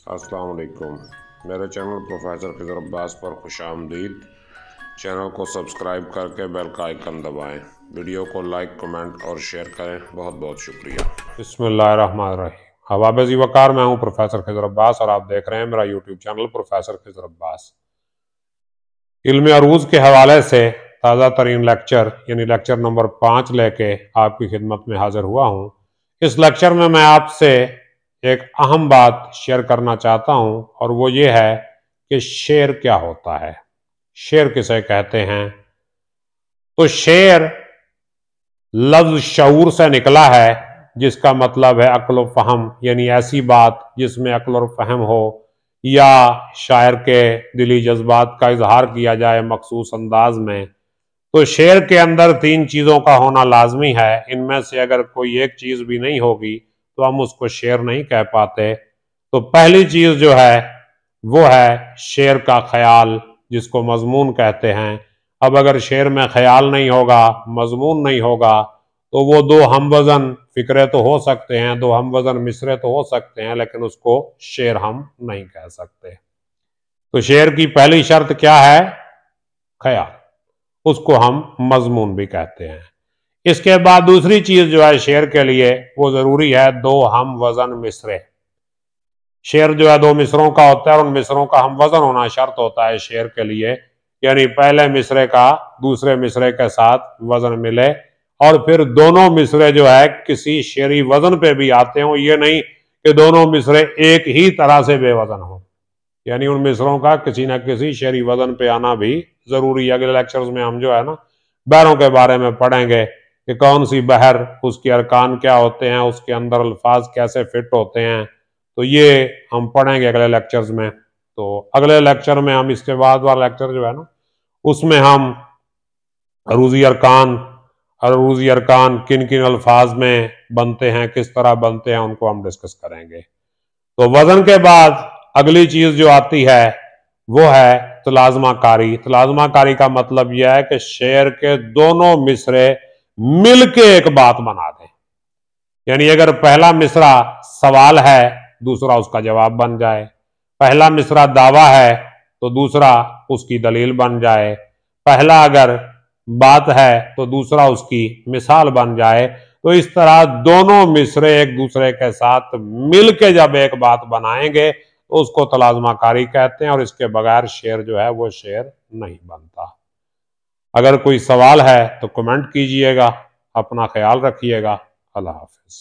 अस्सलाम वालेकुम। मेरे चैनल प्रोफेसर खिज़र अब्बास पर खुशामदीद। चैनल को सब्सक्राइब करके बेल का आइकन दबाएं। वीडियो को लाइक, कमेंट और शेयर करें। बहुत बहुत शुक्रिया। बिस्मिल्लाहिर्रहमानिर्रहीम। हवाबज़ी वकार, मैं हूं प्रोफेसर खिज़र अब्बास और आप देख रहे हैं मेरा YouTube channel professor Khizar Abbas. इल्म अरूज के हवाले से ताज़ा तरीन लेक्चर यानी लेक्चर नंबर 5 लेके आपकी खिदमत में हाजिर हुआ हूँ। इस लेक्चर में मैं आपसे एक अहम बात शेयर करना चाहता हूं और वो ये है कि शेर क्या होता है, शेर किसे कहते हैं। तो शेर लफ्ज शऊर से निकला है, जिसका मतलब है अक्ल व फहम, यानी ऐसी बात जिसमें अक्ल और फहम हो या शायर के दिली जज्बात का इजहार किया जाए मखसूस अंदाज में। तो शेर के अंदर 3 चीज़ों का होना लाजमी है। इनमें से अगर कोई एक चीज़ भी नहीं होगी तो हम उसको शेर नहीं कह पाते। तो पहली चीज़ जो है वो है शेर का ख्याल, जिसको मजमून कहते हैं। अब अगर शेर में ख्याल नहीं होगा, मजमून नहीं होगा, तो वो दो हमवजन फिक्रे तो हो सकते हैं, दो हमवजन मिसरे तो हो सकते हैं, लेकिन उसको शेर हम नहीं कह सकते। तो शेर की पहली शर्त क्या है? ख्याल। उसको हम मजमून भी कहते हैं। इसके बाद दूसरी चीज जो है शेर के लिए वो जरूरी है दो हम वजन मिसरे। शेर जो है 2 मिसरों का होता है और उन मिसरों का हम वजन होना शर्त होता है शेर के लिए, यानी पहले मिसरे का दूसरे मिसरे के साथ वजन मिले और फिर दोनों मिसरे जो है किसी शेरी वजन पे भी आते हों। ये नहीं कि दोनों मिसरे एक ही तरह से बेवजन हो, यानी उन मिसरों का किसी न किसी शेरी वजन पे आना भी जरूरी है। अगले लेक्चर्स में हम जो है ना बहरों के बारे में पढ़ेंगे कि कौन सी बहर, उसके अरकान क्या होते हैं, उसके अंदर अल्फाज कैसे फिट होते हैं। तो ये हम पढ़ेंगे अगले लेक्चर्स में। तो अगले लेक्चर में हम, इसके बाद वाला लेक्चर जो है ना उसमें हम अरूजी अरकान किन किन अल्फाज में बनते हैं, किस तरह बनते हैं, उनको हम डिस्कस करेंगे। तो वजन के बाद अगली चीज जो आती है वो है तलाजमाकारी। तलाजमाकारी का मतलब यह है कि शेर के दोनों मिसरे मिलके एक बात बना दें। यानी अगर पहला मिसरा सवाल है, दूसरा उसका जवाब बन जाए। पहला मिसरा दावा है तो दूसरा उसकी दलील बन जाए। पहला अगर बात है तो दूसरा उसकी मिसाल बन जाए। तो इस तरह दोनों मिसरे एक दूसरे के साथ मिलके जब एक बात बनाएंगे तो उसको तलाजमाकारी कहते हैं और इसके बगैर शेर जो है वो शेर नहीं बनता। अगर कोई सवाल है तो कमेंट कीजिएगा। अपना ख्याल रखिएगा। अल्लाह हाफिज।